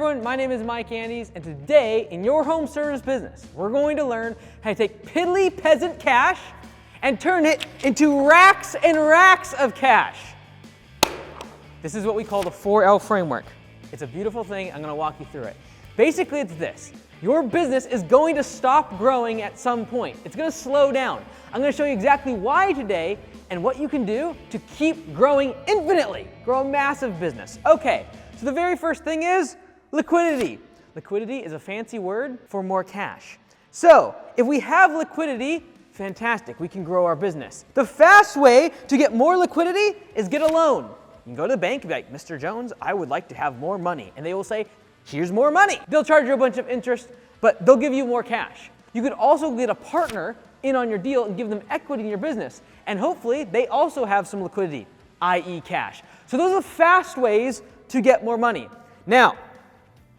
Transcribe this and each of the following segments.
everyone, my name is Mike Andes, and today in your home service business, we're going to learn how to take piddly peasant cash and turn it into racks and racks of cash. This is what we call the 4L framework. It's a beautiful thing. I'm going to walk you through it. Basically, it's this. Your business is going to stop growing at some point. It's going to slow down. I'm going to show you exactly why today and what you can do to keep growing infinitely, grow a massive business. Okay, so the very first thing is liquidity. Liquidity is a fancy word for more cash. So if we have liquidity, fantastic, we can grow our business. The fast way to get more liquidity is get a loan. You can go to the bank and be like, Mr. Jones, I would like to have more money. And they will say, here's more money. They'll charge you a bunch of interest, but they'll give you more cash. You could also get a partner in on your deal and give them equity in your business. And hopefully they also have some liquidity, i.e. cash. So those are the fast ways to get more money. Now,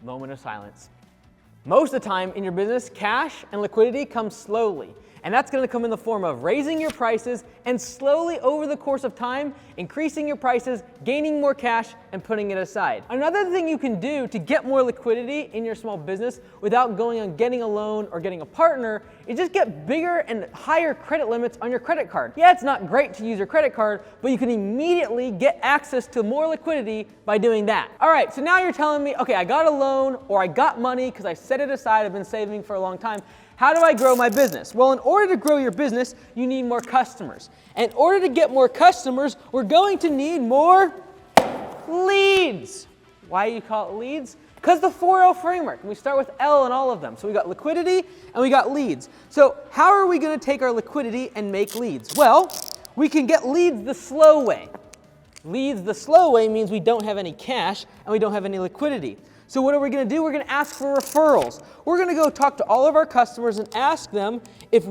moment of silence. Most of the time in your business, cash and liquidity come slowly. And that's going to come in the form of raising your prices and slowly over the course of time, increasing your prices, gaining more cash, and putting it aside. Another thing you can do to get more liquidity in your small business without going on getting a loan or getting a partner is just get bigger and higher credit limits on your credit card. Yeah, it's not great to use your credit card, but you can immediately get access to more liquidity by doing that. All right, so now you're telling me, okay, I got a loan or I got money because I set it aside, I've been saving for a long time. How do I grow my business? Well, in order to grow your business, you need more customers. And in order to get more customers, we're going to need more leads. Why do you call it leads? Because the 4L framework. And we start with L in all of them. So we got liquidity and we got leads. So how are we going to take our liquidity and make leads? Well, we can get leads the slow way. Leads the slow way means we don't have any cash and we don't have any liquidity. So what are we going to do? We're going to ask for referrals. We're going to go talk to all of our customers and ask them if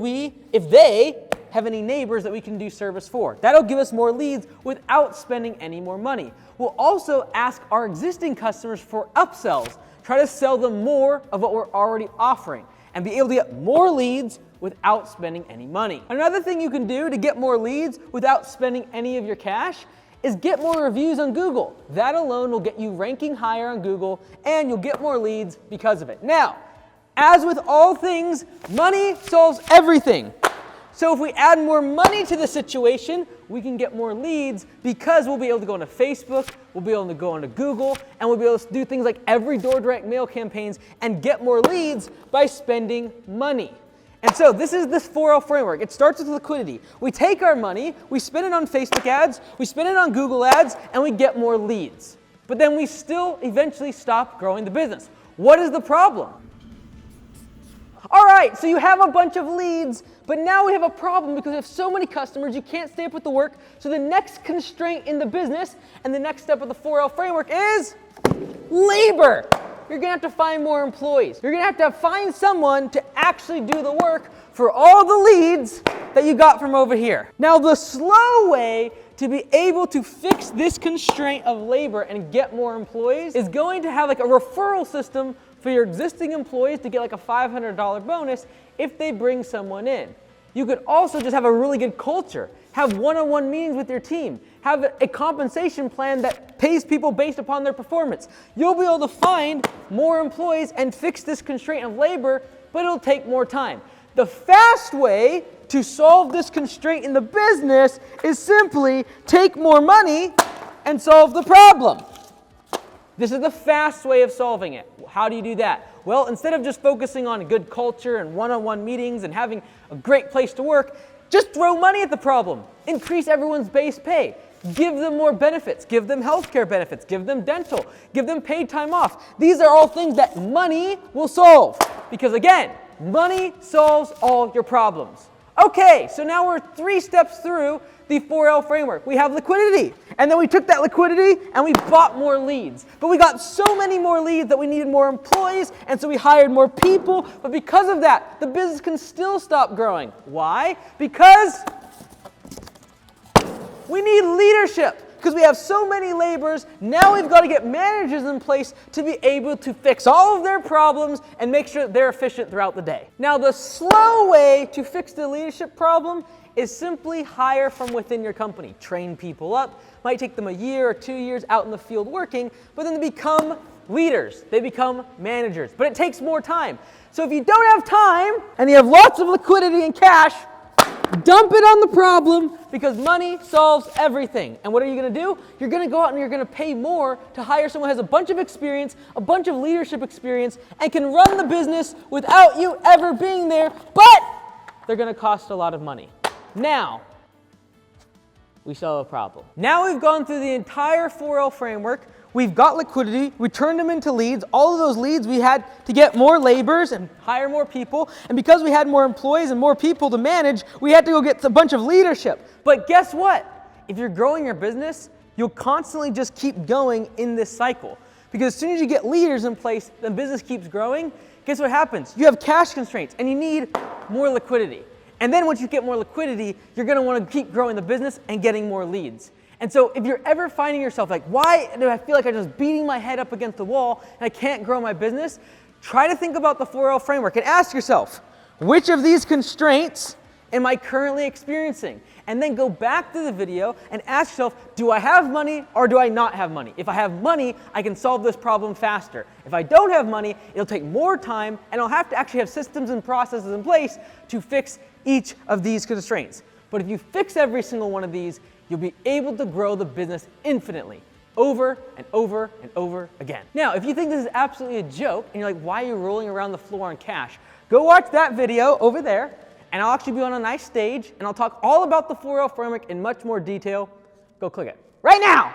they have any neighbors that we can do service for. That'll give us more leads without spending any more money. We'll also ask our existing customers for upsells. Try to sell them more of what we're already offering and be able to get more leads without spending any money. Another thing you can do to get more leads without spending any of your cash is get more reviews on Google. That alone will get you ranking higher on Google and you'll get more leads because of it. Now, as with all things, money solves everything. So if we add more money to the situation, we can get more leads because we'll be able to go into Facebook, we'll be able to go into Google, and we'll be able to do things like every door direct mail campaigns and get more leads by spending money. And so this is this 4L framework. It starts with liquidity. We take our money, we spend it on Facebook ads, we spend it on Google ads, and we get more leads. But then we still eventually stop growing the business. What is the problem? All right, so you have a bunch of leads, but now we have a problem because we have so many customers, you can't stay up with the work. So the next constraint in the business and the next step of the 4L framework is labor. You're going to have to find more employees. You're going to find someone to actually do the work for all the leads that you got from over here. Now, the slow way to be able to fix this constraint of labor and get more employees is going to have like a referral system for your existing employees to get like a $500 bonus if they bring someone in. You could also just have a really good culture, have one-on-one meetings with your team, have a compensation plan that pays people based upon their performance. You'll be able to find more employees and fix this constraint of labor, but it'll take more time. The fast way to solve this constraint in the business is simply take more money and solve the problem. This is the fast way of solving it. How do you do that? Well, instead of just focusing on a good culture and one-on-one meetings and having a great place to work, just throw money at the problem. Increase everyone's base pay. Give them more benefits. Give them healthcare benefits. Give them dental. Give them paid time off. These are all things that money will solve. Because again, money solves all your problems. Okay, so now we're 3 steps through the 4L framework. We have liquidity, and then we took that liquidity and we bought more leads. But we got so many more leads that we needed more employees, and so we hired more people. But because of that, the business can still stop growing. Why? Because we need leadership. Because we have so many laborers, now we've got to get managers in place to be able to fix all of their problems and make sure that they're efficient throughout the day. Now, the slow way to fix the leadership problem is simply hire from within your company. Train people up. Might take them a year or 2 years out in the field working, but then they become leaders. They become managers. But it takes more time. So if you don't have time and you have lots of liquidity and cash, dump it on the problem, because money solves everything. And what are you going to do? You're going to go out and you're going to pay more to hire someone who has a bunch of experience, a bunch of leadership experience, and can run the business without you ever being there, but they're going to cost a lot of money. Now, we still have a problem. Now we've gone through the entire 4L framework. We've got liquidity, we turned them into leads. All of those leads, we had to get more laborers and hire more people. And because we had more employees and more people to manage, we had to go get a bunch of leadership. But guess what? If you're growing your business, you'll constantly just keep going in this cycle. Because as soon as you get leaders in place, the business keeps growing. Guess what happens? You have cash constraints and you need more liquidity. And then once you get more liquidity, you're going to want to keep growing the business and getting more leads. And so if you're ever finding yourself like, why do I feel like I'm just beating my head up against the wall and I can't grow my business? Try to think about the 4L framework and ask yourself, which of these constraints am I currently experiencing? And then go back to the video and ask yourself, do I have money or do I not have money? If I have money, I can solve this problem faster. If I don't have money, it'll take more time and I'll have to actually have systems and processes in place to fix each of these constraints. But if you fix every single one of these, you'll be able to grow the business infinitely, over and over and over again. Now, if you think this is absolutely a joke, and you're like, why are you rolling around the floor on cash? Go watch that video over there, and I'll actually be on a nice stage, and I'll talk all about the 4L framework in much more detail. Go click it right now.